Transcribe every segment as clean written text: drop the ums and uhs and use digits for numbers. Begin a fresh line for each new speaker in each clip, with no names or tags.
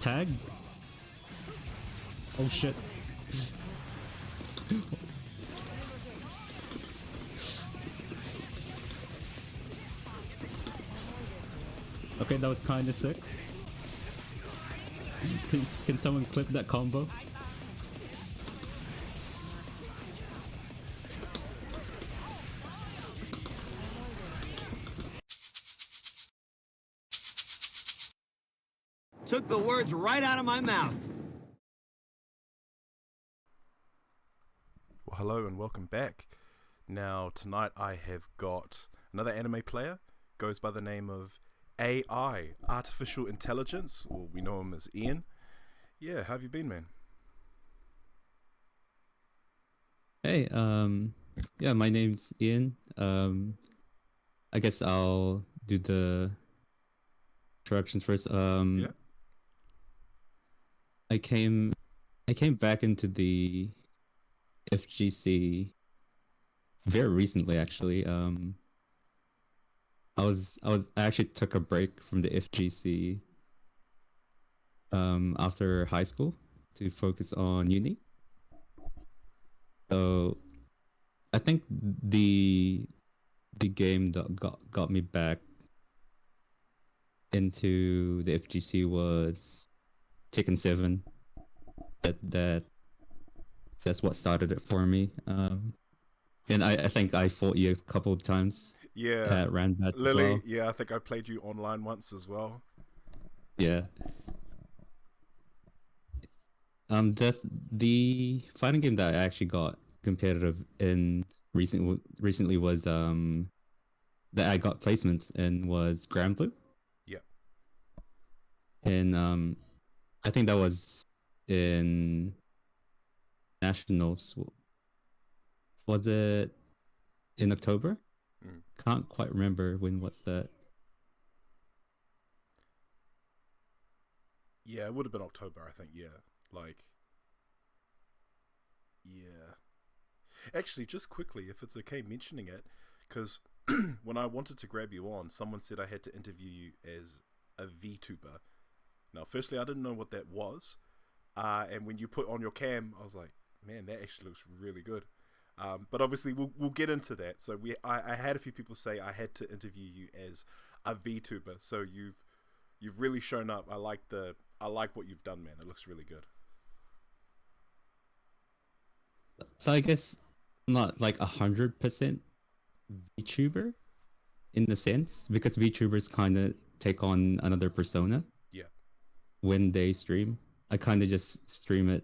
Tag? Oh shit. Okay, that was kinda sick. Can someone clip that combo?
Took the words right out of my mouth.
Well, hello and welcome back. Now, tonight I have got another anime player, goes by the name of AI, Artificial Intelligence, or we know him as Ian. Yeah, how have you been, man?
Hey, yeah, my name's Ian. I guess I'll do the introductions first.
Yeah.
I came back into the FGC very recently, actually. I actually took a break from the FGC after high school to focus on uni. So I think the game that got me back into the FGC was Tekken 7. That's what started it for me. And I think I fought you a couple of times
Yeah.
at Ranbat as
Lily,
well.
yeah, I think I played you online once as well.
Yeah. The fighting game that I actually got competitive in recently was that I got placements in was Grand Blue.
Yeah.
And I think that was in nationals. Was it in October?
Mm.
Can't quite remember when was that.
Yeah, it would have been October, I think, yeah. Yeah. Actually, just quickly, if it's okay mentioning it, because when I wanted to grab you on, someone said I had to interview you as a VTuber. Now, firstly, I didn't know what that was, and when you put on your cam, I was like, man, that actually looks really good. But obviously, we'll get into that. So I had a few people say I had to interview you as a VTuber. So you've really shown up. I like what you've done, man. It looks really good.
So I guess not like 100% VTuber in the sense because VTubers kind of take on another persona.
Yeah.
When they stream, I kind of just stream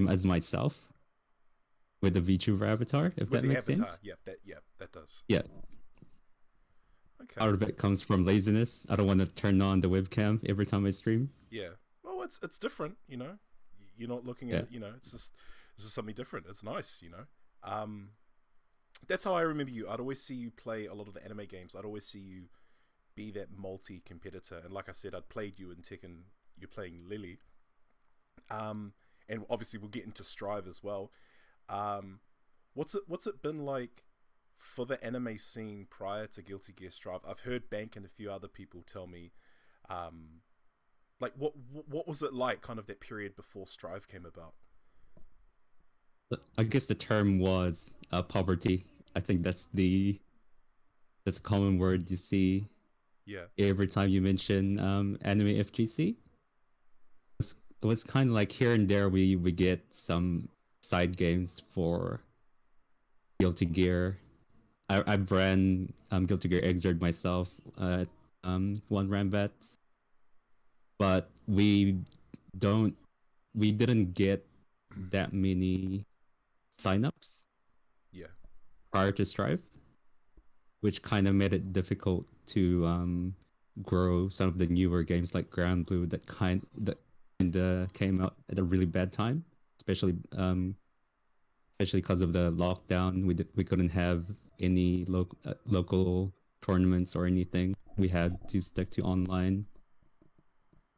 as myself with the VTuber avatar, if
With
that
the
makes
avatar,
sense.
that does.
Yeah.
Okay.
Part of it comes from laziness. I don't want to turn on the webcam every time I stream.
Yeah. Well, it's different, you know. You're not looking at it, you know. It's just something different. It's nice, you know. That's how I remember you. I'd always see you play a lot of the anime games. I'd always see you be that multi-competitor. And like I said, I'd played you in Tekken. You're playing Lily. And obviously we'll get into Strive as well. What's it been like for the anime scene prior to Guilty Gear Strive? I've heard Bank and a few other people tell me, like what was it like, kind of that period before Strive came about?
I guess the term was poverty. I think that's a common word you see
Yeah.
every time you mention anime FGC. It was kind of like here and there we get some side games for Guilty Gear. I've ran Guilty Gear Xrd myself at one Rambats, but we didn't get that many signups
Yeah.
prior to Strive, which kind of made it difficult to grow some of the newer games like Grand Blue that came out at a really bad time, especially because of the lockdown. We couldn't have any local tournaments or anything. We had to stick to online,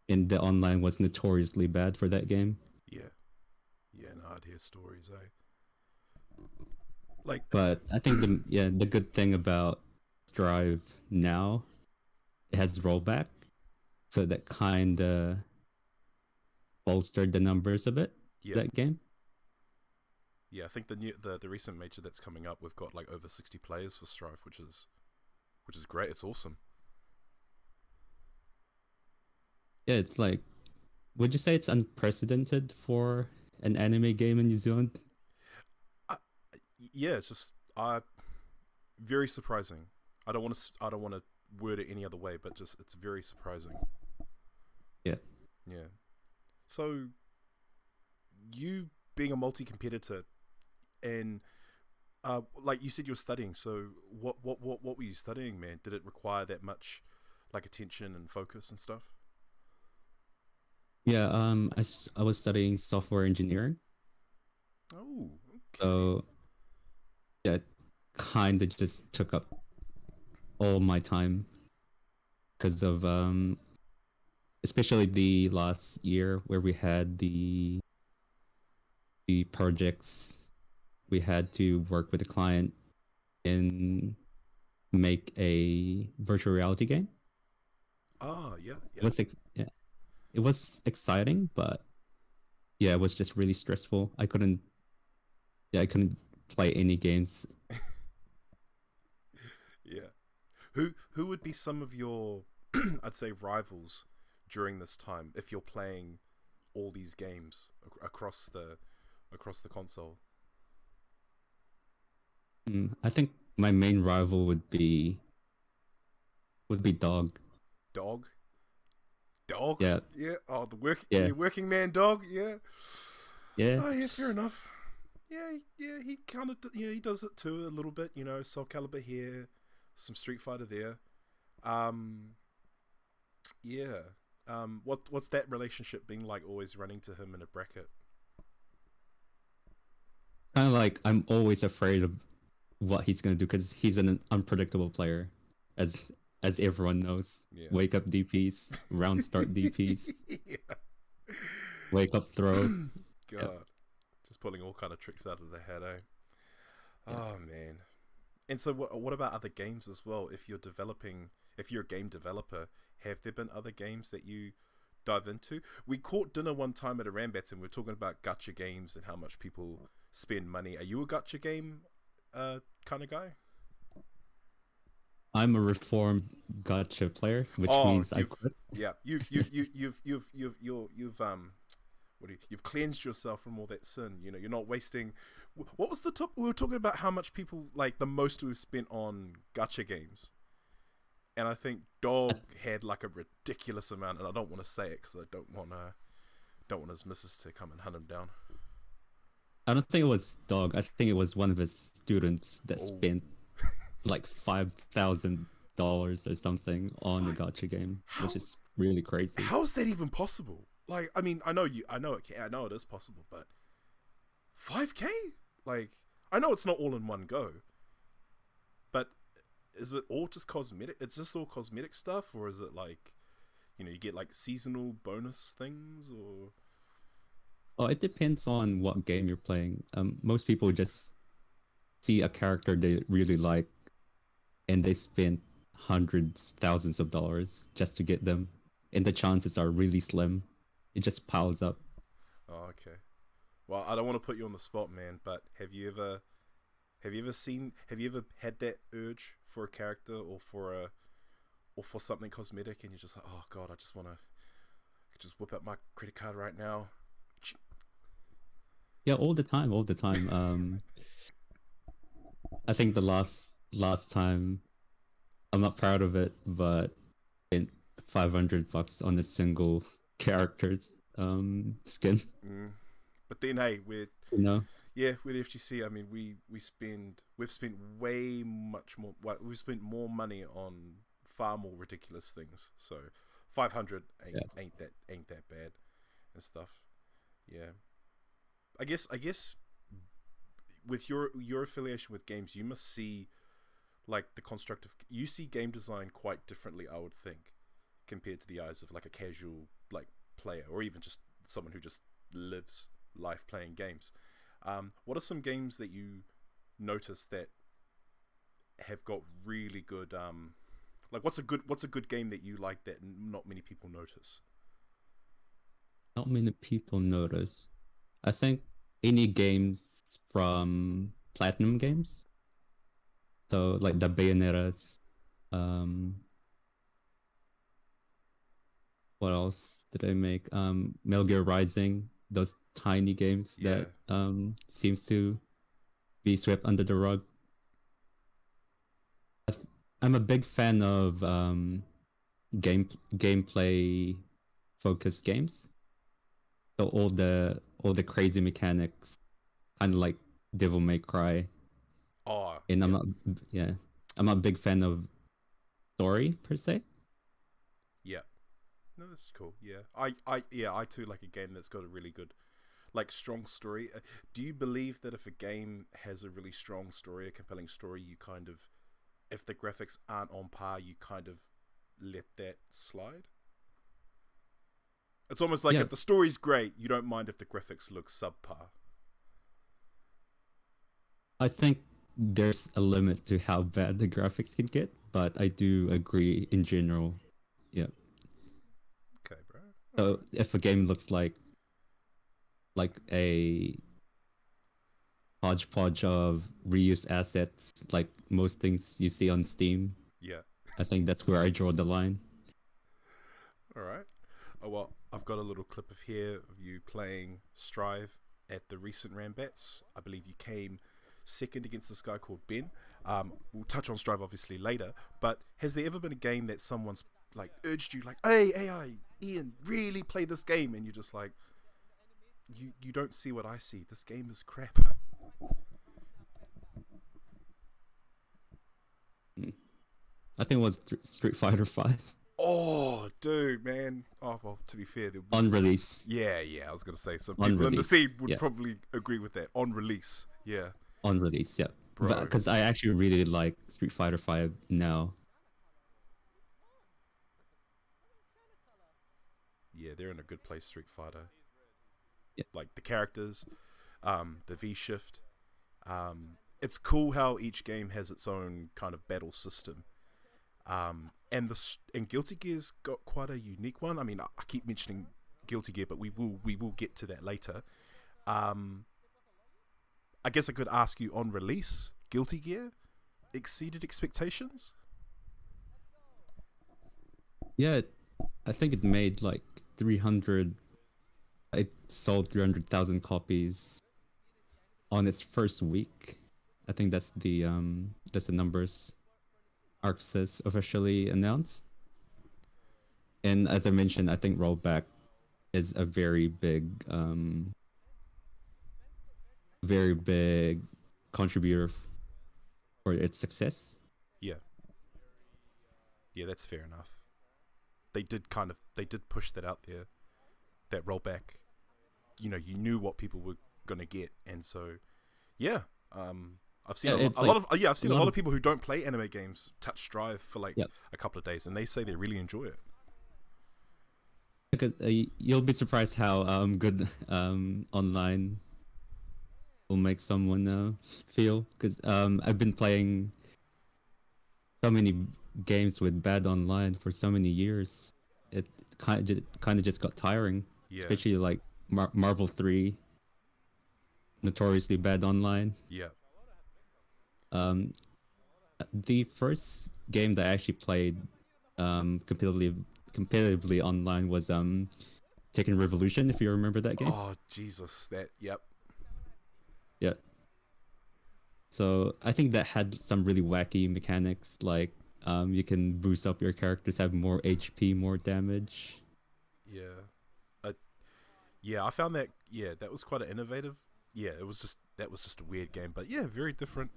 and the online was notoriously bad for that game.
Yeah. Yeah, no, I'd hear stories, eh?
But I think the good thing about Strive now, it has rollback, so that kind of bolstered the numbers a bit.
Yeah,
That game.
yeah. I think the recent major that's coming up, we've got like over 60 players for Strive, which is great. It's awesome.
Yeah, it's like, would you say it's unprecedented for an anime game in New Zealand?
Uh, yeah, it's just very surprising. I don't want to word it any other way, but just it's very surprising.
Yeah.
Yeah. So you being a multi-competitor and like you said you're studying, so what were you studying, man? Did it require that much like attention and focus and stuff?
Yeah, I was studying software engineering.
Oh, okay.
So yeah, it kind of just took up all my time because of especially the last year where we had the projects. We had to work with the client and make a virtual reality game.
Ah, yeah,
It
yeah.
was yeah, it was exciting, but yeah, it was just really stressful. I couldn't play any games.
Yeah. Who would be some of your I'd say rivals during this time if you're playing all these games across the console?
I think my main rival would be Dog.
Dog? Dog?
Yeah,
Yeah. Oh,
yeah,
the working man dog. Yeah.
yeah.
Oh, yeah. Fair enough. Yeah, yeah. He kind of he does it too a little bit. You know, Soul Calibur here, some Street Fighter there. Um, yeah. What's that relationship been like? Always running to him in a bracket.
Kind of like I'm always afraid of what he's gonna do because he's an unpredictable player, as as everyone knows.
Yeah.
Wake up DPs, round start DPs,
Yeah.
wake up throw. Yep,
God, just pulling all kind of tricks out of the head, eh?
yeah.
Oh man. And so, what about other games as well? If you're a game developer, have there been other games that you dive into? We caught dinner one time at a Rambats and we were talking about gacha games and how much people spend money. Are you a gacha game kind of guy?
I'm a reformed gotcha player, which
Oh,
means I quit.
you've cleansed yourself from all that sin. You know, you're not wasting. What was the top? We were talking about how much people like the most we've spent on gacha games, and I think Dog had like a ridiculous amount. And I don't want to say it because I don't want his missus to come and hunt him down.
I don't think it was Dog. I think it was one of his students that
Oh,
spent like $5,000 or something on the gotcha game, which
how
is really crazy.
how is that even possible? Like, I mean, I know it is possible, but 5K? Like, I know it's not all in one go, but is it all just cosmetic? It's just all cosmetic stuff, or is it like, you get like seasonal bonus things, or
Oh, it depends on what game you're playing. Most people just see a character they really like and they spend hundreds, thousands of dollars just to get them, and the chances are really slim. It just piles up.
oh, okay. Well, I don't want to put you on the spot, man, but have you ever had that urge for a character or for something cosmetic, and you're just like, oh god, I just want to just whip up my credit card right now.
Yeah, all the time, all the time. I think the last time, I'm not proud of it, but spent $500 on a single character's skin.
Mm. But then, hey,
You know,
with FGC, I mean, we've spent way much more. Well, we've spent more money on far more ridiculous things. So 500
yeah.
ain't that bad and stuff. Yeah, I guess with your affiliation with games, you must see like the construct of you see game design quite differently, I would think, compared to the eyes of like a casual like player or even just someone who just lives life playing games. What are some games that you notice that have got really good like what's a good game that you like that not many people notice?
not many people notice. I think any games from Platinum Games, so like the Bayonetta's, what else did I make? Metal Gear Rising, those tiny games that seems to be swept under the rug. I'm a big fan of gameplay focused games. So all the crazy mechanics, kind of like Devil May Cry.
Oh,
And I'm not a big fan of story per se.
Yeah. No, that's cool. Yeah. I too like a game that's got a really good, like, strong story. Do you believe that if a game has a really strong story, a compelling story, you kind of, if the graphics aren't on par, you kind of let that slide? It's almost like if the story's great, you don't mind if the graphics look subpar.
I think there's a limit to how bad the graphics can get, but I do agree in general. Yeah.
Okay, bro.
So if a game looks like a hodgepodge of reused assets, like most things you see on Steam, I think that's where I draw the line.
All right. Oh, well, I've got a little clip of here of you playing Strive at the recent Rambats. I believe you came second against this guy called Ben. We'll touch on Strive obviously later, but has there ever been a game that someone's like urged you, like, hey, AI, Ian, really play this game, and you're just like, you don't see what I see. This game is crap.
I think it was Street Fighter 5.
Oh, dude, man. Oh, well, to be fair,
on release.
Yeah, I was gonna say some people in the scene would probably agree with that. On release, yeah.
On release, yeah. Because I actually really like Street Fighter 5 now.
Yeah, they're in a good place, Street Fighter.
Yeah.
Like the characters, the V shift. It's cool how each game has its own kind of battle system. And Guilty Gear's got quite a unique one. I mean, I keep mentioning Guilty Gear, but we will get to that later. I guess I could ask you, on release, Guilty Gear exceeded expectations?
Yeah, I think it made like 300. It sold 300,000 copies on its first week. I think that's the numbers Arc says officially announced. And as I mentioned, I think rollback is a very big contributor for its success.
Yeah, that's fair enough. They did push that out there, that rollback. You know, you knew what people were gonna get, and so yeah. I've seen a lot of people who don't play anime games touch Strive for like a couple of days, and they say they really enjoy it.
Because you'll be surprised how good online will make someone feel. Because I've been playing so many games with bad online for so many years. It kind of just got tiring.
Yeah.
Especially like Marvel 3, notoriously bad online.
Yeah.
The first game that I actually played competitively online was Tekken Revolution, if you remember that game.
Oh Jesus, yep.
Yeah. So I think that had some really wacky mechanics, like you can boost up your characters, have more HP, more damage.
Yeah, I found that. Yeah, that was quite innovative. Yeah, that was just a weird game, but yeah, very different.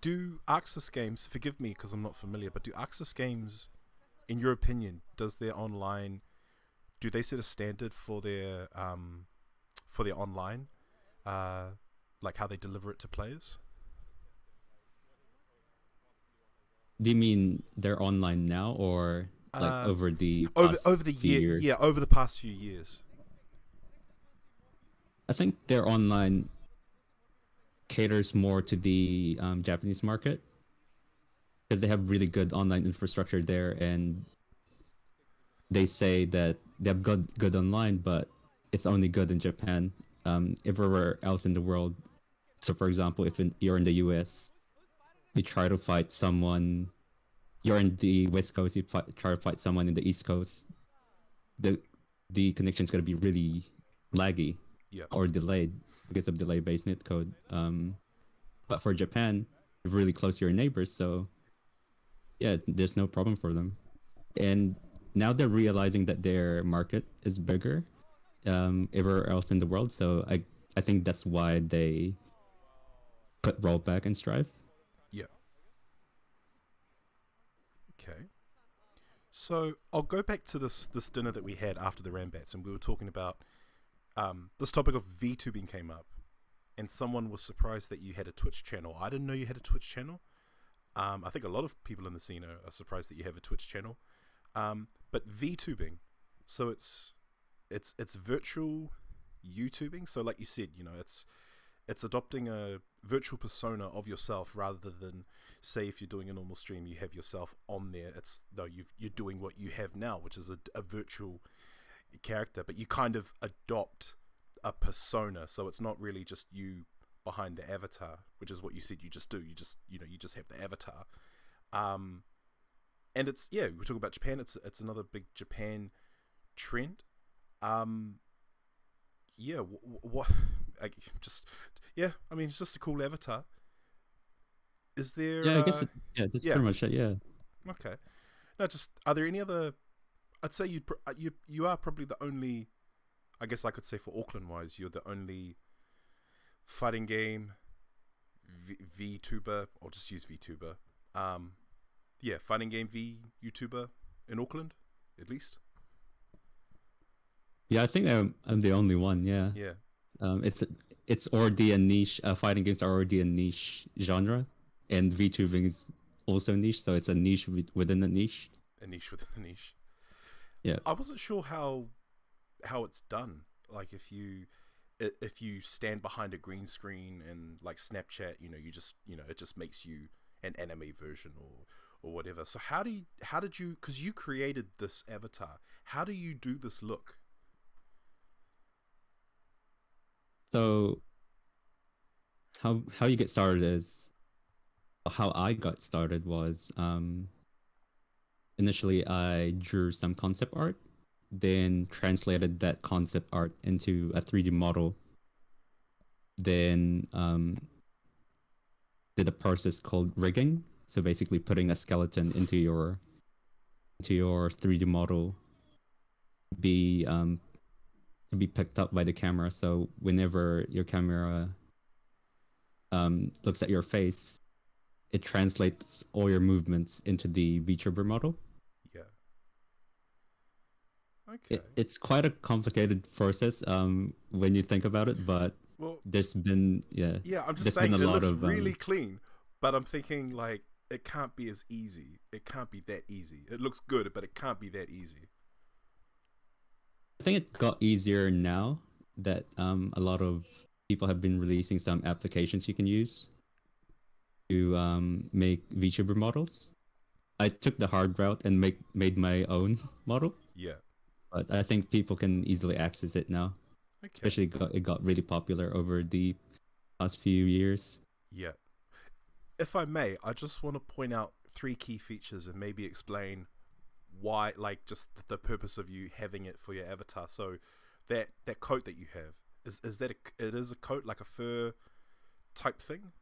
Do Arxis games, forgive me because I'm not familiar, but do Arxis games, in your opinion, do they set a standard for their online, like how they deliver it to players?
Do you mean they're online now, or like over the
years? Yeah, over the past few years.
I think their online caters more to the Japanese market because they have really good online infrastructure there, and they say that they have good online, but it's only good in Japan. Everywhere else in the world. So, for example, if you're in the US, you try to fight someone. You're in the West Coast. Try to fight someone in the East Coast. The connection's gonna be really laggy
Yeah.
or delayed because of delay-based netcode. But for Japan, you're really close to your neighbors, so yeah, there's no problem for them. And now they're realizing that their market is bigger everywhere else in the world. So I think that's why they put rollback and strive.
Yeah. Okay. So I'll go back to this dinner that we had after the Rambats, and we were talking about this topic of VTubing came up, and someone was surprised that you had a Twitch channel. I didn't know you had a Twitch channel. I think a lot of people in the scene are surprised that you have a Twitch channel. But VTubing, so it's virtual YouTubing. So like you said, you know, it's adopting a virtual persona of yourself rather than, say, if you're doing a normal stream, you have yourself on there. You're doing what you have now, which is a virtual character, but you kind of adopt a persona. So it's not really just you behind the avatar, which is what you said you just do. You just have the avatar. And it's, yeah, we're talking about Japan. It's another big Japan trend. Yeah, what? I mean, it's just a cool avatar. Is there?
Yeah, I guess. That's pretty much it. Yeah.
Okay. No, just are there any other? I'd say you are probably the only. I guess I could say for Auckland wise, you're the only fighting game VTuber, or just use VTuber. Yeah, fighting game YouTuber in Auckland, at least.
Yeah, I think I'm the only one. Yeah.
Yeah.
It's already a niche. Fighting games are already a niche genre, and VTubing is also niche. So it's a niche within a niche.
A niche within a niche.
Yeah.
I wasn't sure how it's done. Like if you stand behind a green screen and like Snapchat, it just makes you an anime version or whatever. So how did you, because you created this avatar, how do you do this look?
So how you get started is, how I got started was initially I drew some concept art, then translated that concept art into a 3D model, then did a process called rigging. So basically putting a skeleton into your 3D model to be picked up by the camera. So whenever your camera looks at your face, it translates all your movements into the VTuber model.
Yeah. Okay.
It's quite a complicated process when you think about it, but there's been
I'm just saying it looks really clean, but I'm thinking like it can't be as easy. It can't be that easy. It looks good, but it can't be that easy.
I think it got easier now that a lot of people have been releasing some applications you can use to make VTuber models. I took the hard route and made my own model.
Yeah.
But I think people can easily access it now. Okay. Especially it got really popular over the past few years.
Yeah. If I may, I just want to point out 3 key features and maybe explain why, like just the purpose of you having it for your avatar. So that coat that you have, is that it is a coat, like a fur type thing?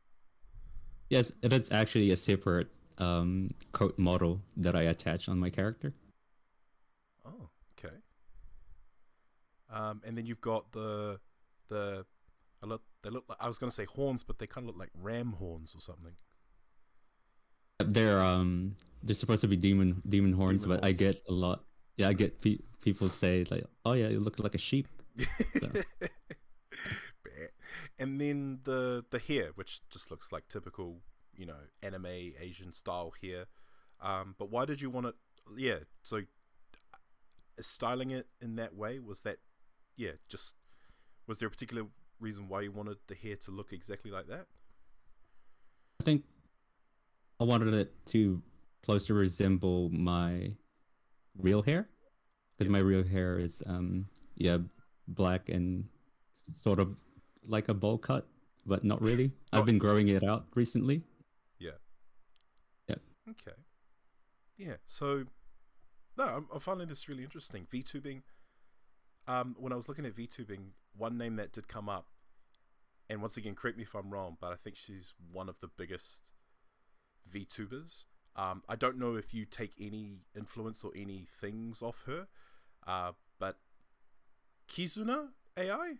Yes, it is actually a separate coat model that I attach on my character.
Oh, okay. And then you've got they look like, I was gonna say horns, but they kind of look like ram horns or something.
They're supposed to be demon horns, but I get a lot. Yeah, I get people say like, "Oh yeah, you look like a sheep." So.
And then the hair, which just looks like typical, anime Asian style hair. But why did you want it? Yeah, so styling it in that way, was that, was there a particular reason why you wanted the hair to look exactly like that?
I think I wanted it to closely resemble my real hair, because my real hair is yeah, black and sort of like a bowl cut, but not really. I've been growing it out recently.
Yeah.
Yeah.
Okay. Yeah. So, no, I'm finding this really interesting. VTubing. When I was looking at VTubing, one name that did come up, and once again, correct me if I'm wrong, but I think she's one of the biggest VTubers. I don't know if you take any influence or any things off her, but Kizuna AI.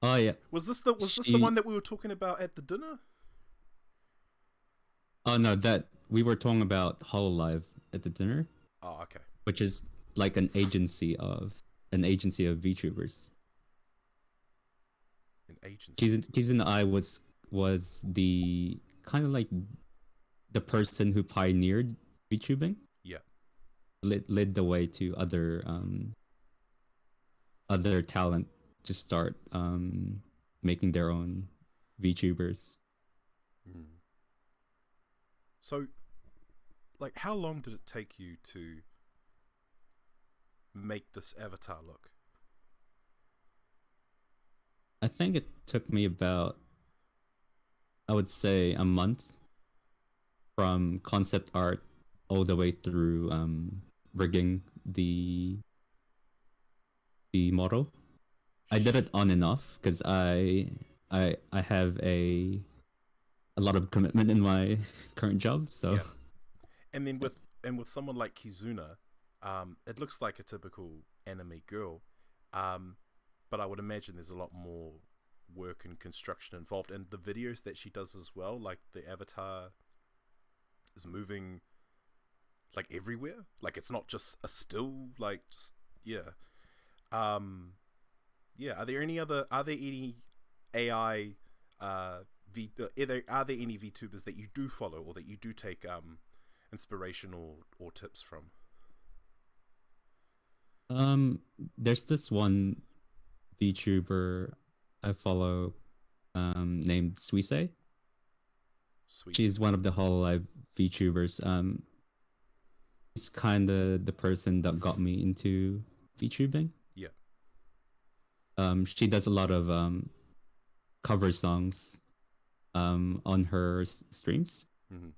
Oh yeah.
Was this the one that we were talking about at the dinner?
Oh no, that we were talking about Hololive at the dinner.
Oh, okay.
Which is like an agency of VTubers.
An agency.
Kizuna I was the kind of like the person who pioneered VTubing.
Yeah.
Led the way to other talent to start making their own VTubers.
So, like, how long did it take you to make this avatar look?
I think it took me about, I would say, a month from concept art all the way through rigging the model. I did it on and off because I have a lot of commitment in my current job. So,
yeah. And then with someone like Kizuna, it looks like a typical anime girl, but I would imagine there's a lot more work and construction involved. And the videos that she does as well, like the avatar is moving like everywhere. Like it's not just a still, like just yeah. Yeah. Are there any AI are there any VTubers that you do follow or that you do take inspiration or tips from?
There's this one VTuber I follow named Suise. She's one of the Hololive VTubers. She's kind of the person that got me into VTubing.
Yeah.
She does a lot of cover songs on her streams.
Mm-hmm.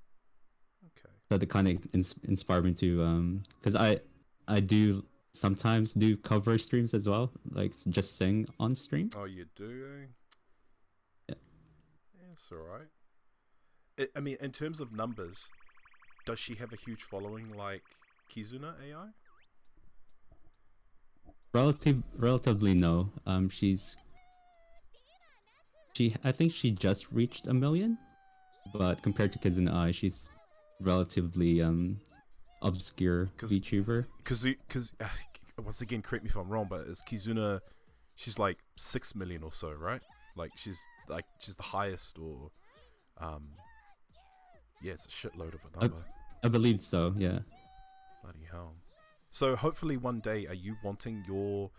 Okay.
So that kind of inspired me to because I do sometimes do cover streams as well, like just sing on stream.
Oh, you do?
Yeah.
It's all right. I mean, in terms of numbers, does she have a huge following like Kizuna AI?
Relatively no. I think she just reached 1 million, but compared to Kizuna AI, she's relatively obscure VTuber.
Because once again, correct me if I'm wrong, but is Kizuna, she's like 6 million or so, right? Like she's the highest, or yeah, it's a shitload of a number.
I believe so. Yeah.
Bloody hell. So hopefully one day, are you wanting your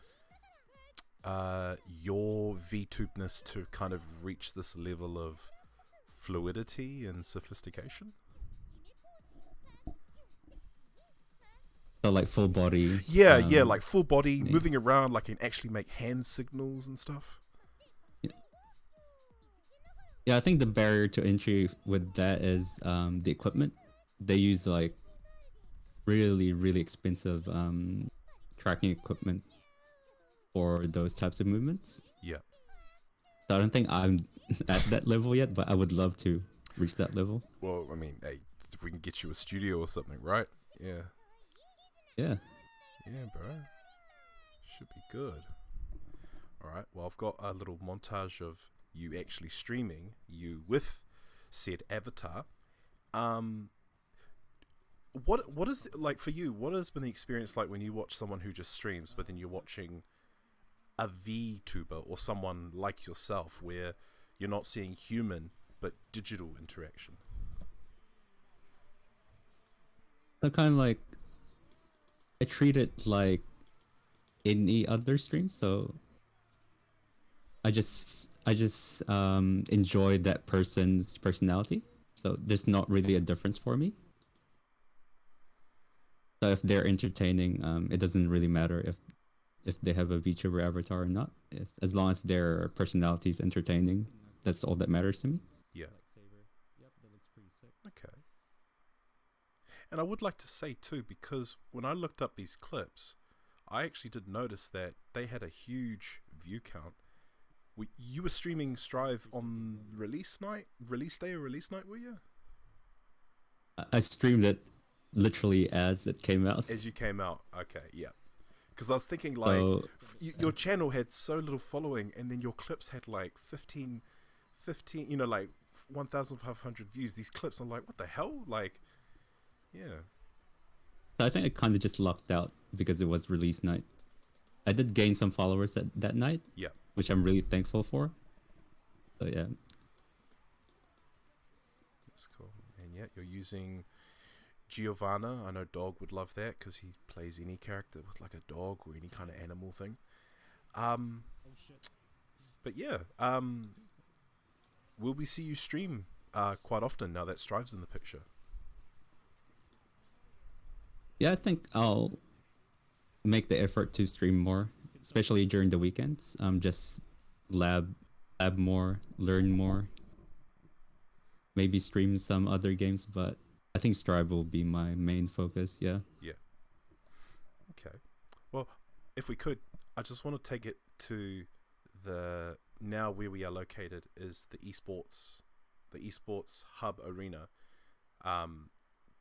VTubeness to kind of reach this level of fluidity and sophistication?
So like full body.
Yeah, like full body, moving around, like can actually make hand signals and stuff.
Yeah, I think the barrier to entry with that is the equipment. They use like really expensive tracking equipment for those types of movements.
Yeah.
So I don't think I'm at that level yet, but I would love to reach that level.
Well, I mean, hey, if we can get you a studio or something, right? Yeah.
Yeah.
Yeah, bro. Should be good. All right. Well, I've got a little montage of you actually streaming you with said avatar. What is like for you? What has been the experience like when you watch someone who just streams, but then you're watching a VTuber or someone like yourself, where you're not seeing human but digital interaction?
I kind of like, I treat it like any other stream, so I just enjoy that person's personality. So there's not really a difference for me. So if they're entertaining, it doesn't really matter if they have a VTuber avatar or not. As long as their personality is entertaining, that's all that matters to me.
Yeah. Okay. And I would like to say too, because when I looked up these clips, I actually did notice that they had a huge view count. You were streaming Strive on release day or release night, were you?
I streamed it literally as it came out.
As you came out, okay, yeah. Because I was thinking, like,
So,
your channel had so little following, and then your clips had like 15, you know, like 1,500 views. These clips, I'm like, what the hell? Like, yeah.
I think I kind of just lucked out because it was release night. I did gain some followers that night,
Yeah.
which I'm really thankful for. So yeah.
That's cool. And yeah, you're using Giovanna. I know Dog would love that because he plays any character with like a dog or any kind of animal thing. But yeah, will we see you stream quite often now that Strive's in the picture?
Yeah, I think I'll make the effort to stream more, especially during the weekends. Just lab more, learn more. Maybe stream some other games, but I think Strive will be my main focus. Yeah.
Yeah. Okay. Well, if we could, I just want to take it to the now where we are located is the Esports Hub Arena,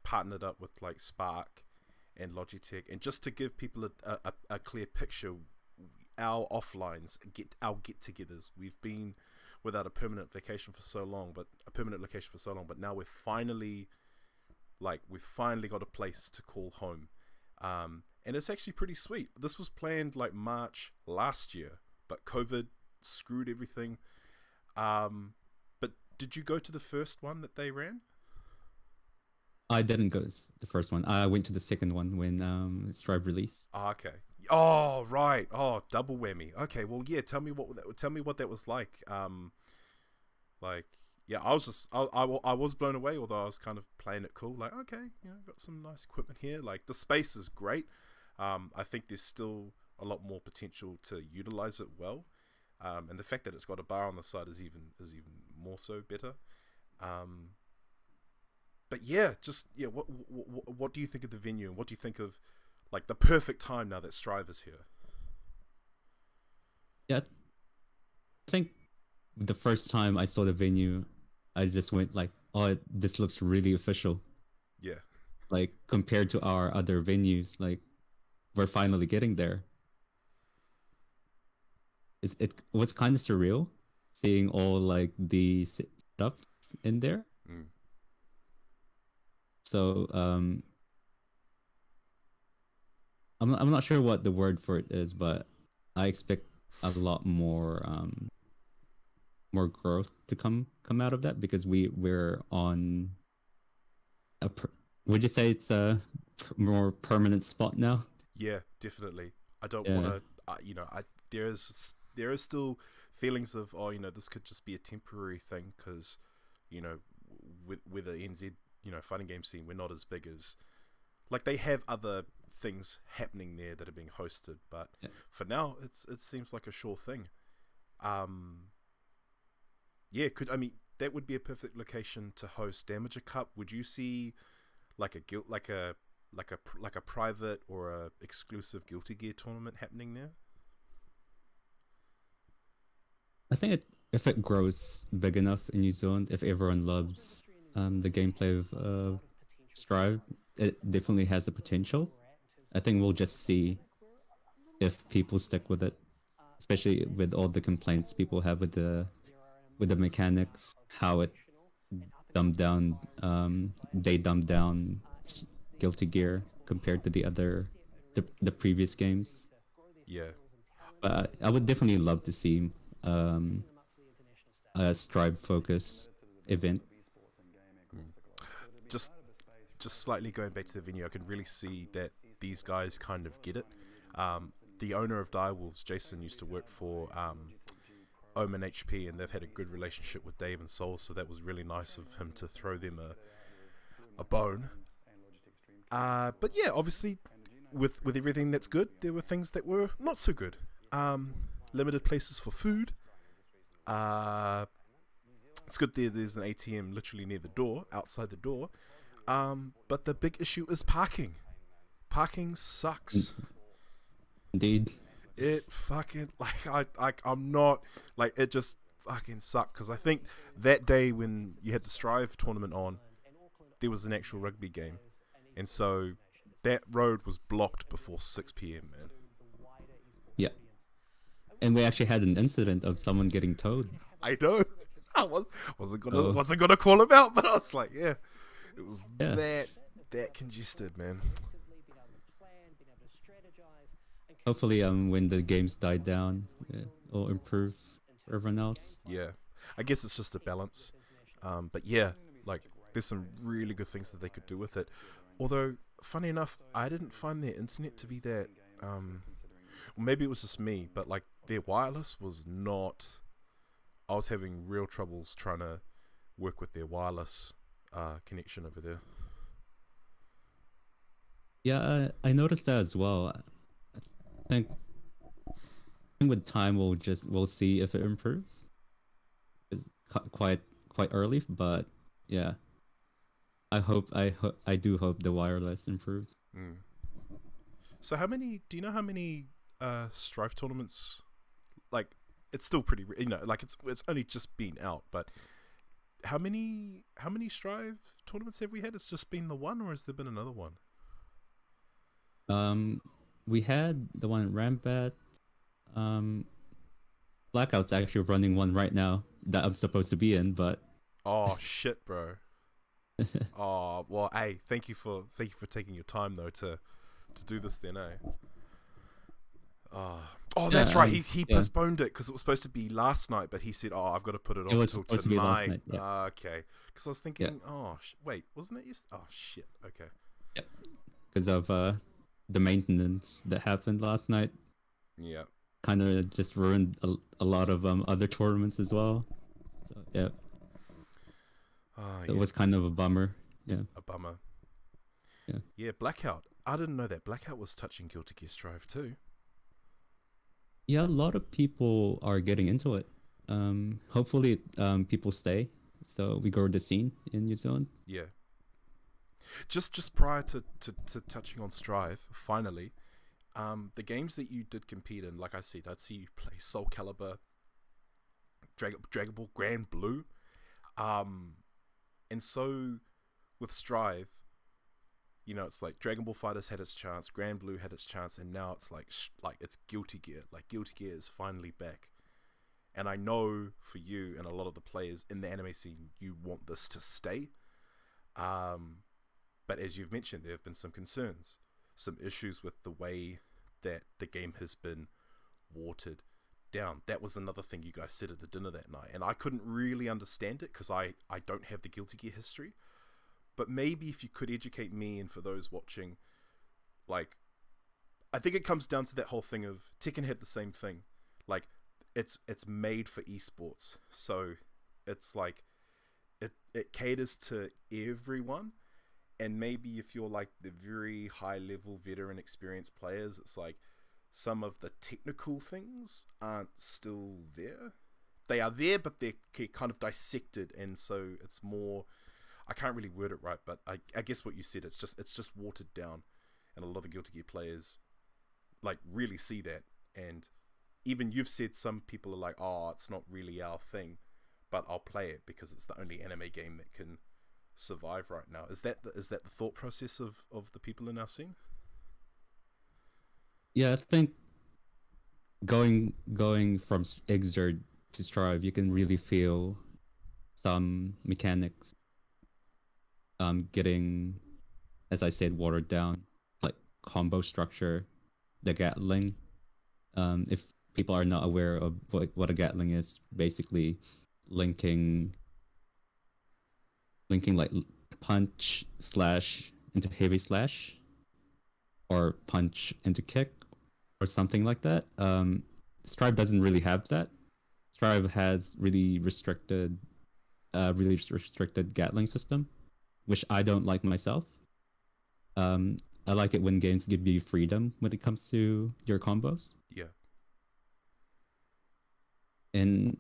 partnered up with like Spark and Logitech, and just to give people a clear picture, our offlines our get-togethers. We've been without a permanent location for so long, but now we've finally got a place to call home, and it's actually pretty sweet. This was planned like March last year, but COVID screwed everything. But did you go to the first one that they ran?
I didn't go to the first one. I went to the second one when Strive released.
Oh, okay. Oh, right. Oh, double whammy. Okay. Well, yeah. Tell me what that was like. Yeah, I was blown away. Although I was kind of playing it cool. Like, okay, you know, got some nice equipment here. Like the space is great. I think there's still a lot more potential to utilize it well. And the fact that it's got a bar on the side is even more so better. But yeah, what do you think of the venue, and what do you think of like the perfect time now that Strive is here?
Yeah, I think the first time I saw the venue, I just went like, "Oh, this looks really official."
Yeah.
Like compared to our other venues, like we're finally getting there. It was kind of surreal seeing all like the setups in there.
Mm.
So I'm not sure what the word for it is, but I expect a lot more growth to come out of that, because we're on would you say it's a more permanent spot now?
Yeah, definitely. I don't want to, there is still feelings of, oh, you know, this could just be a temporary thing because, you know, with the NZ, you know, fighting game scene, we're not as big as, like, they have other things happening there that are being hosted, but for now it seems like a sure thing. That would be a perfect location to host Damager Cup. Would you see like a private or a exclusive Guilty Gear tournament happening there?
I think if it grows big enough in New Zealand, if everyone loves the gameplay of Strive, it definitely has the potential. I think we'll just see if people stick with it, especially with all the complaints people have with the mechanics, how it dumbed down Guilty Gear compared to the previous games.
Yeah.
But I would definitely love to see a Strive focus event.
Just slightly going back to the venue, I can really see that these guys kind of get it. The owner of Direwolves, Jason, used to work for Omen HP, and they've had a good relationship with Dave and Soul, so that was really nice of him to throw them a bone. But yeah, obviously, with everything that's good, there were things that were not so good. Limited places for food. It's good there's an ATM literally near the door, outside the door. But the big issue is parking. Parking sucks.
Indeed.
It fucking, I'm not, it just fucking sucked. Because I think that day when you had the Strive tournament on, there was an actual rugby game. And so that road was blocked before 6 p.m, man.
Yeah. And we actually had an incident of someone getting towed.
I know. I wasn't gonna call him out, but I was like, yeah, it was that congested, man.
Hopefully, when the games die down, it'll improve for everyone else.
Yeah, I guess it's just a balance. But yeah, there's some really good things that they could do with it. Although, funny enough, I didn't find their internet to be that. Maybe it was just me, but their wireless was not. I was having real troubles trying to work with their wireless connection over there.
Yeah, I noticed that as well. I think with time we'll see if it improves. It's quite early, but yeah, I do hope the wireless improves.
So do you know how many Strive tournaments, it's still pretty, it's only just been out, but how many Strive tournaments have we had? It's just been the one, or has there been another one?
We had the one at Rambat. Blackout's actually running one right now that I'm supposed to be in, but
oh shit, bro. Oh well, hey, thank you for taking your time though to do this then, eh? Oh, that's right. He postponed it because it was supposed to be last night, but he said, "Oh, I've got to put it off until tonight." To be last night, yeah. Okay, because I was thinking, wait, wasn't that yesterday? Oh shit. Okay.
Yep. Because of the maintenance that happened last night.
Yeah.
Kind of just ruined a lot of other tournaments as well. So yeah. It was kind of a bummer. Yeah.
A bummer.
Yeah.
Yeah, Blackout. I didn't know that Blackout was touching Guilty Gear Strive too.
Yeah, a lot of people are getting into it. Hopefully, people stay, so we grow the scene in New Zealand.
Yeah. Just prior to touching on Strive, finally, the games that you did compete in, like I said, I'd see you play Soul Calibur, Dragon Ball Grand Blue, and so with Strive, it's Dragon Ball Fighters had its chance, Grand Blue had its chance, and now it's it's Guilty Gear. Guilty Gear is finally back. And I know for you and a lot of the players in the anime scene, you want this to stay. But as you've mentioned, there have been some concerns, some issues with the way that the game has been watered down. That was another thing you guys said at the dinner that night, and I couldn't really understand it because I don't have the Guilty Gear history. But maybe if you could educate me and for those watching, I think it comes down to that whole thing of Tekken had the same thing. It's made for esports, so it's it caters to everyone. And maybe if you're the very high level veteran experienced players, it's some of the technical things aren't still there. They are there, but they're kind of dissected, and so it's more. I can't really word it right, but I guess what you said, it's just watered down, and a lot of the Guilty Gear players really see that, and even you've said some people are oh, it's not really our thing, but I'll play it because it's the only anime game that can survive right now. Is that the thought process of the people in our scene?
Yeah, I think going from Exert to Strive, you can really feel some mechanics getting, as I said, watered down, combo structure, the Gatling. If people are not aware of what a Gatling is, basically linking punch slash into heavy slash, or punch into kick, or something like that. Strive doesn't really have that. Strive has really restricted Gatling system, which I don't like myself. I like it when games give you freedom when it comes to your combos.
Yeah.
And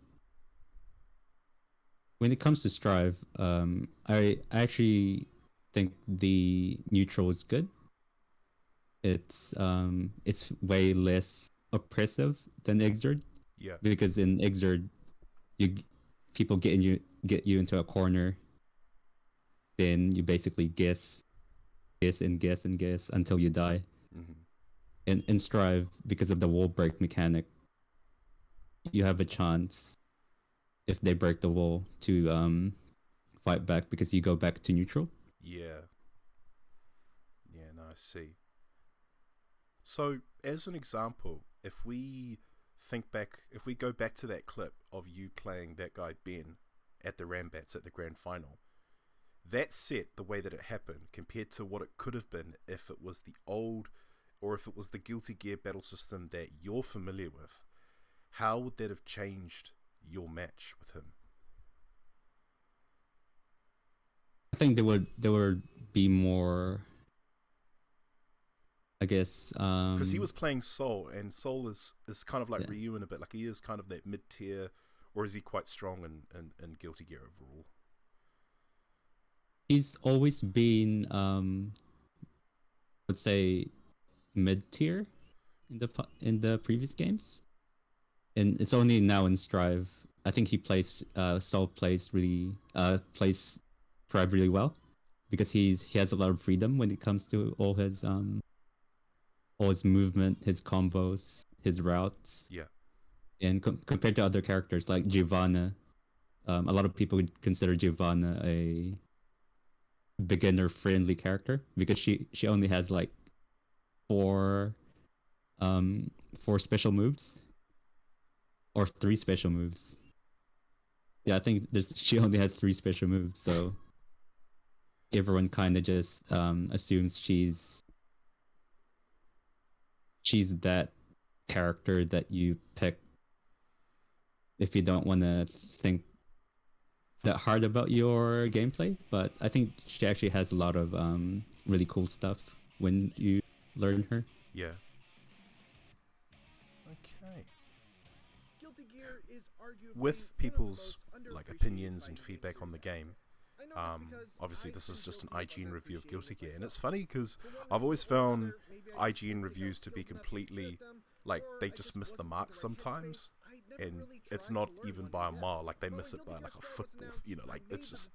when it comes to Strive, I actually think the neutral is good. It's way less oppressive than Exert,
Yeah.
because in Exert, you people get you into a corner, then you basically guess and guess and guess until you die.
Mm-hmm.
And in Strive, because of the wall break mechanic, you have a chance if they break the wall to fight back because you go back to neutral.
Yeah. Yeah, no, I see. So, as an example, if we go back to that clip of you playing that guy Ben at the Rambats at the grand final, that set, the way that it happened, compared to what it could have been if it was the old, or if it was the Guilty Gear battle system that you're familiar with, how would that have changed your match with him?
I think there would be more, I guess,
Because he was playing Soul, and Soul is kind of like
yeah.
Ryu in a bit, like he is kind of that mid-tier, or is he quite strong in Guilty Gear overall?
He's always been let's say mid tier in the previous games, and it's only now in Strive. I think he plays Soul plays Strive really well because he has a lot of freedom when it comes to all his movement, his combos, his routes.
Yeah.
And compared to other characters like Giovanna, a lot of people would consider Giovanna a beginner friendly character because she only has like four four special moves or three special moves. Yeah, I think she only has three special moves, so everyone kind of just assumes she's that character that you pick if you don't want to think that hard about your gameplay. But I think she actually has a lot of really cool stuff when you learn her.
Yeah. Okay. With people's like opinions and feedback on the game, obviously this is just an IGN review of Guilty Gear, and it's funny because I've always found IGN reviews to be completely like they just miss the mark sometimes, and it's not even by a mile. Like they miss it by like a football, you know. Like it's just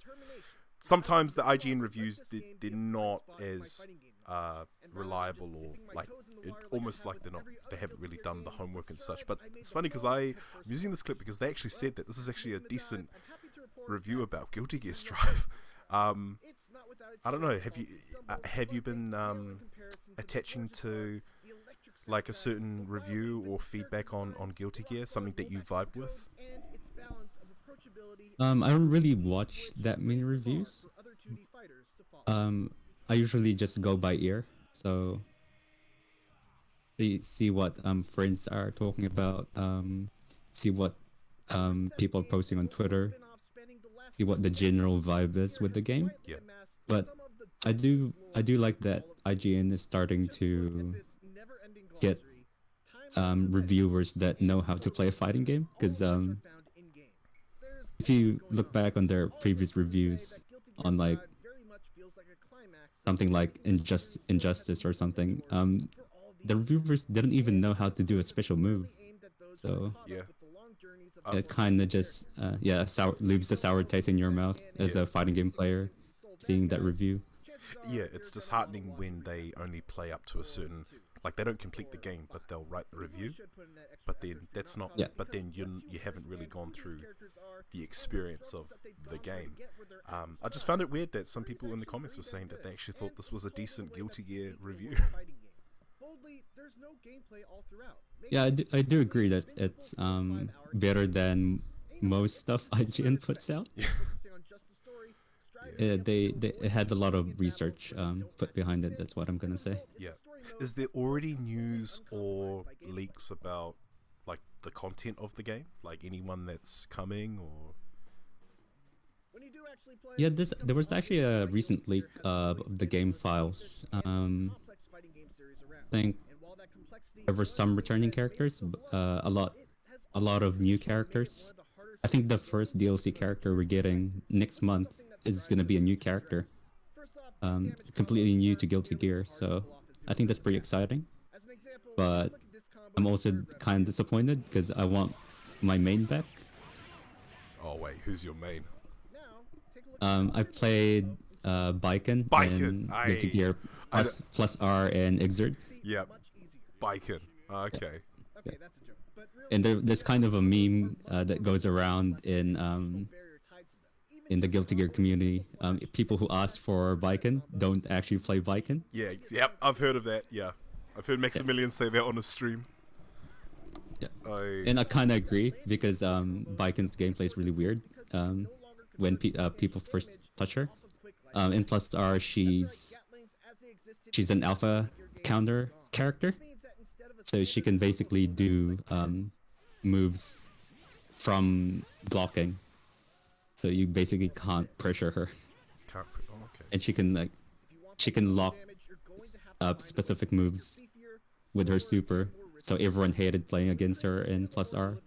sometimes the IGN reviews they're not as reliable, or like almost like they haven't really done the homework and such. But it's funny because I'm using this clip because they actually said that this is actually a decent review about Guilty Gear Strive. I don't know. Have you been attaching to like a certain review or feedback on Guilty Gear, something that you vibe with?
I don't really watch that many reviews. I usually just go by ear, so see what friends are talking about, see what people are posting on Twitter, see what the general vibe is with the game.
Yeah.
But I do like that IGN is starting to get reviewers that know how to play a fighting game, because if you look back on their previous reviews on like something like Injustice or something, the reviewers didn't even know how to do a special move, so
Yeah.
it kind of just leaves a sour taste in your mouth as a fighting game player seeing that review.
Yeah, it's disheartening when they only play up to a certain, like they don't complete the game, but they'll write the review. But then that's not.
Yeah.
But then you haven't really gone through the experience of the game. I just found it weird that some people in the comments were saying that they actually thought this was a decent Guilty Gear review.
Yeah, I do agree that it's better than most stuff IGN puts out. They had a lot of research put behind it. That's what I'm gonna say.
Yeah. Is there already news or leaks about like the content of the game? Like anyone that's coming or?
Yeah, there was actually a recent leak of the game files. I think there were some returning characters, a lot of new characters. I think the first DLC character we're getting next month is gonna be a new character, completely new to Guilty Gear. So I think that's pretty exciting. But I'm also kind of disappointed because I want my main back.
Oh wait, who's your main?
I played Baiken in Guilty Gear plus R and Exert.
Yeah, Baiken. Okay.
Yeah. And there's kind of a meme that goes around in the Guilty Gear community. People who ask for Baiken don't actually play Baiken.
Yeah, yep, I've heard of that. Yeah, I've heard Maximilian say that on a stream.
Yeah, and I kind of agree because Baiken's gameplay is really weird. When people first touch her, in plus R she's an alpha counter character, so she can basically do moves from blocking. So you basically can't pressure her.
Okay.
And she can lock up specific moves with her super. So everyone hated playing against her in plus R.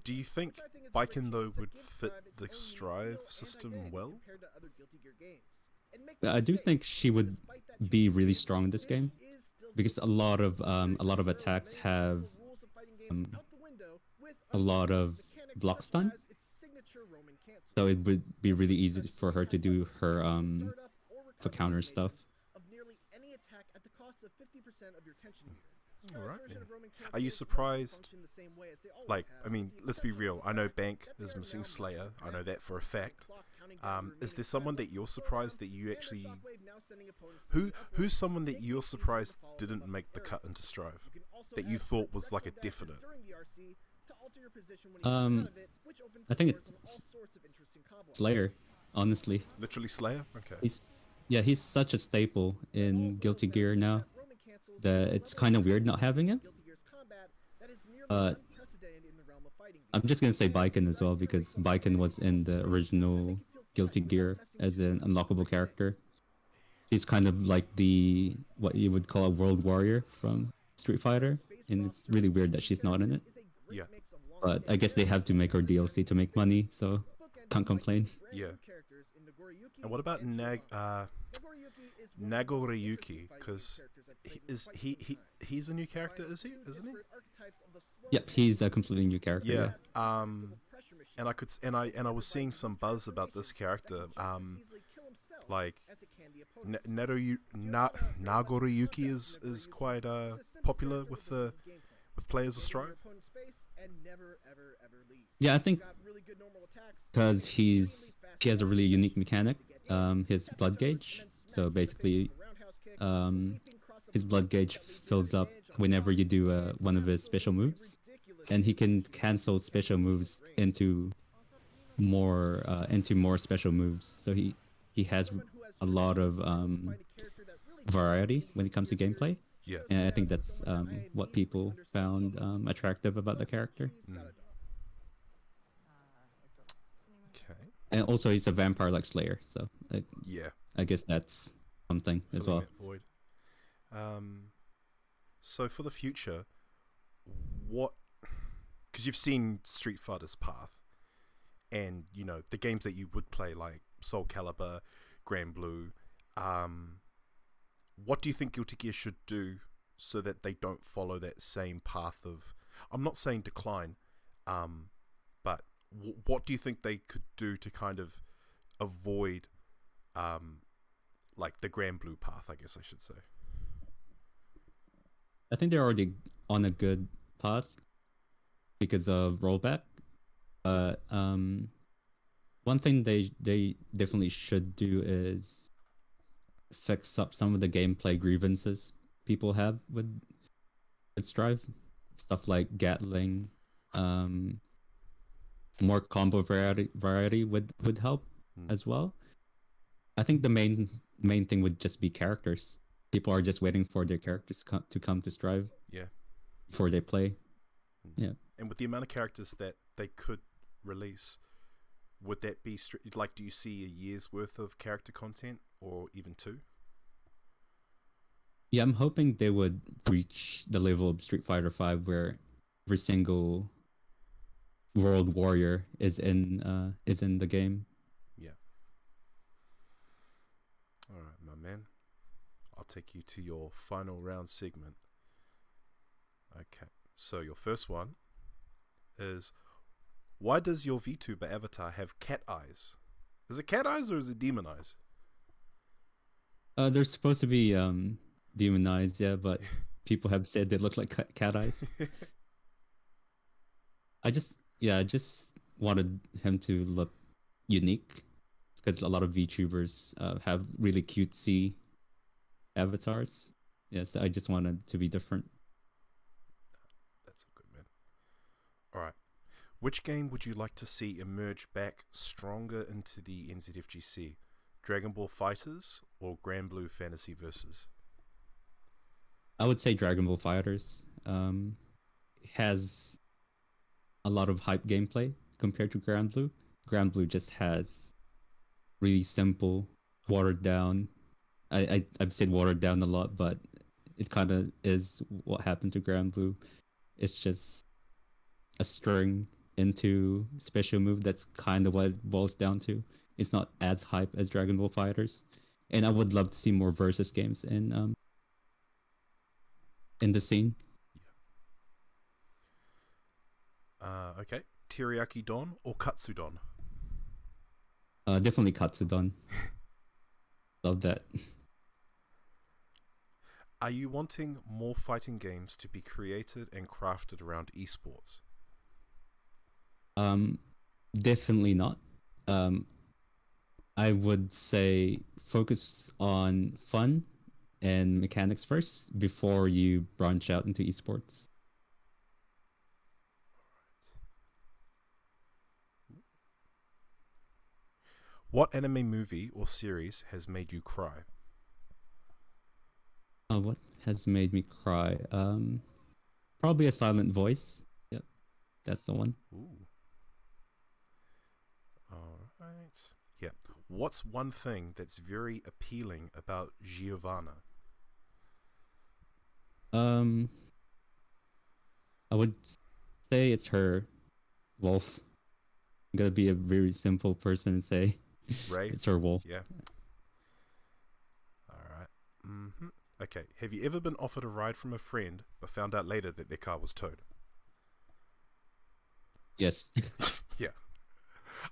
Do you think Baiken though would fit the strive system well?
I do think she would be really strong in this game because a lot of attacks have a lot of block stun. So it would be really easy for her to do her for counter stuff.
Alright. Are you surprised? Like, I mean, let's be real. I know Bank is missing Slayer. I know that for a fact. Is there someone that you're surprised that you actually... Who's someone that you're surprised didn't make the cut into Strive? That you thought was like a definite?
I think it's Slayer, honestly.
Literally Slayer? Okay.
He's such a staple in Guilty Gear now that it's kind of weird not having him. I'm just gonna say Baiken as well because Baiken was in the original Guilty Gear as an unlockable character. She's kind of like what you would call a world warrior from Street Fighter, and it's really weird that she's not in it.
Yeah.
But I guess they have to make her DLC to make money, so can't complain.
Yeah. And what about Nagoriyuki? Because he's a new character, isn't he?
Yep, he's a completely new character.
Yeah. And I was seeing some buzz about this character. Like Nagoriyuki is quite popular with players of Strive.
Yeah, I think because he has a really unique mechanic, his blood gauge. So basically, his blood gauge fills up whenever you do one of his special moves, and he can cancel special moves into more special moves. So he has a lot of variety when it comes to gameplay.
Yeah,
and I think that's what people found attractive about the character.
Okay.
And also, he's a vampire like Slayer, so
yeah,
I guess that's something as well.
Void. So for the future, because you've seen Street Fighter's path, and you know the games that you would play like Soul Calibur, Grand Blue. What do you think Guilty Gear should do so that they don't follow that same path of, I'm not saying decline, but what do you think they could do to kind of avoid like the Grand Blue path, I guess I should say?
I think they're already on a good path because of rollback. One thing they definitely should do is fix up some of the gameplay grievances people have with Strive. Stuff like Gatling, more combo variety would help as well. I think the main thing would just be characters. People are just waiting for their characters to come to Strive.
Yeah.
Before they play. Yeah.
And with the amount of characters that they could release, would that be like? Do you see a year's worth of character content, or even 2?
Yeah, I'm hoping they would reach the level of Street Fighter V where every single world warrior is in the game.
Yeah. All right, my man. I'll take you to your final round segment. Okay. So your first one is, why does your VTuber avatar have cat eyes? Is it cat eyes or is it demon eyes?
They're supposed to be demonized, yeah, but people have said they look like cat eyes. I just wanted him to look unique because a lot of VTubers have really cutesy avatars. Yes, I just wanted to be different.
That's good, man. All right. Which game would you like to see emerge back stronger into the NZFGC? Dragon Ball Fighters or Grand Blue Fantasy Versus?
I would say Dragon Ball Fighters has a lot of hype gameplay compared to Grand Blue. Grand Blue just has really simple, watered down. I've said watered down a lot, but it kind of is what happened to Grand Blue. It's just a string into special move. That's kind of what it boils down to. It's not as hype as Dragon Ball Fighters, and I would love to see more versus games in the scene.
Okay. Teriyaki Don or Katsudon?
Definitely Katsudon. Love that.
Are you wanting more fighting games to be created and crafted around esports?
Definitely not. I would say focus on fun and mechanics first before you branch out into esports.
What anime movie or series has made you cry?
What has made me cry? Probably A Silent Voice. Yep, that's the one.
Ooh. All right. Yeah. What's one thing that's very appealing about Giovanna?
I would say it's her wolf. I'm gonna be a very simple person and say
Ray?
it's her wolf.
Yeah. All right. Mm-hmm. Okay. Have you ever been offered a ride from a friend but found out later that their car was towed?
Yes.
Yeah.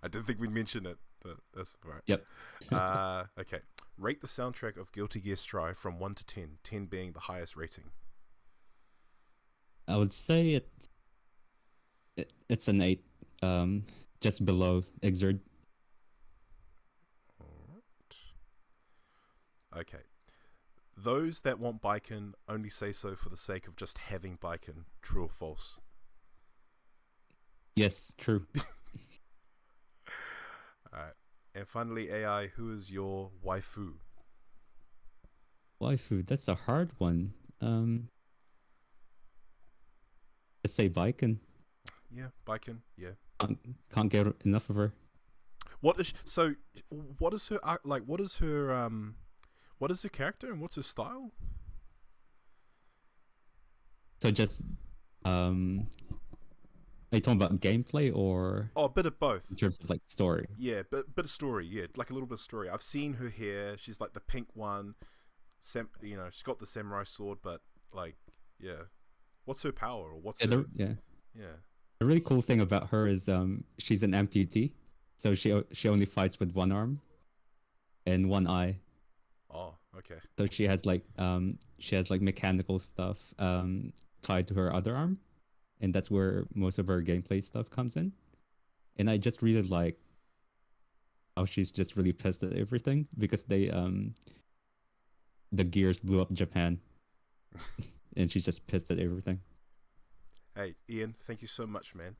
I didn't think we'd mention it, but that's all right.
Yep.
Okay. Rate the soundtrack of Guilty Gear Strive from 1 to 10, 10 being the highest rating.
I would say it's an 8, just below Exerd.
All right. Okay. Those that want Baiken only say so for the sake of just having Baiken. True or false?
Yes, true.
Alright. And finally, AI, who is your waifu?
Waifu, that's a hard one. Let's say Viking.
Yeah, Baiken, yeah.
Can't get enough of her.
What is what is her like what is her character and what's her style?
So just are you talking about gameplay or
Oh, a bit of both.
in terms of like story?
Yeah, bit of story, yeah, like a little bit of story. I've seen her hair. She's like the pink one. She's got the samurai sword, but like, yeah. What's her power or what's her?
Yeah.
Yeah.
The really cool thing about her is she's an amputee, so she only fights with one arm and one eye.
Oh, okay.
So she has like mechanical stuff tied to her other arm, and that's where most of her gameplay stuff comes in. And I just really like how she's just really pissed at everything because the gears blew up Japan, and she's just pissed at everything.
Hey, Ian, thank you so much, man.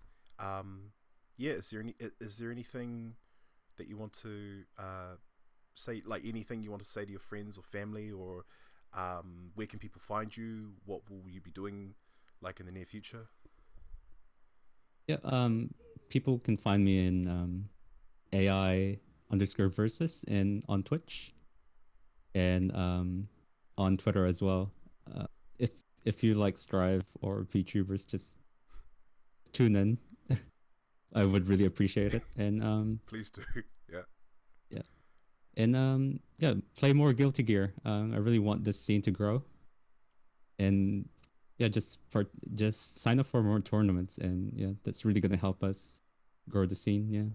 Yeah, is there anything that you want to say, like anything you want to say to your friends or family, or where can people find you? What will you be doing like in the near future?
Yeah, people can find me in AI underscore versus and on Twitch and on Twitter as well. Uh, if you like Strive or VTubers, just tune in. I would really appreciate it. And
Please do. Yeah.
yeah. And yeah, play more Guilty Gear. I really want this scene to grow. And yeah, just sign up for more tournaments, and yeah, that's really gonna help us grow the scene. Yeah.